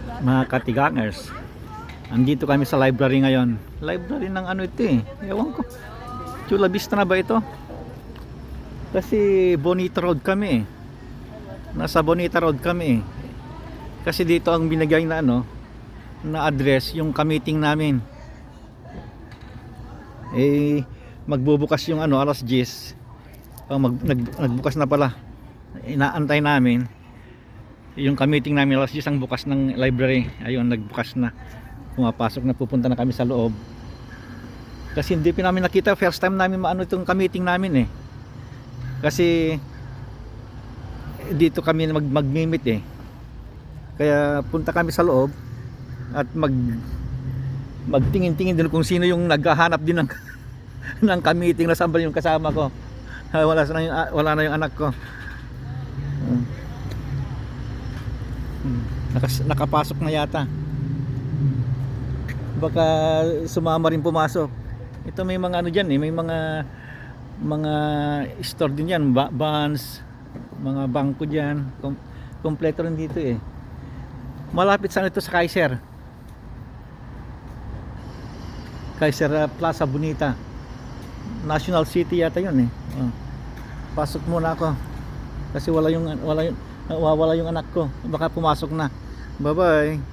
Mga katigangers, andito kami sa library ngayon. Library ng ano ito eh, ewan ko, Chula Vista na ba ito? Kasi Bonita Road kami eh. Nasa Bonita Road kami eh. Kasi dito ang binigay na ano, na address yung ka-meeting namin. Eh magbubukas yung ano alas 10. Nagbukas na pala. Inaantay namin. Yung ka-meeting namin alas 10 ang bukas ng library. Ayun, nagbukas na. Pumapasok na, pupunta na kami sa loob. Kasi hindi pa namin nakita, first time namin maano itong ka-meeting namin eh. Kasi dito kami mag-meet eh. Kaya punta kami sa loob at magtingin-tingin din kung sino yung naghahanap din ng ng ka-meeting na sambal yung kasama ko. Wala na yung anak ko. Nakapasok na yata. Baka sumama rin pumasok. Ito may mga ano diyan eh, may mga store din yan, bonds, mga bangko diyan. Kompleto rin dito eh. Malapit sa ito sa Kaiser Plaza Bonita. National City yata yun eh. Pasok muna ako kasi wala yung anak ko, baka pumasok na. Bye bye.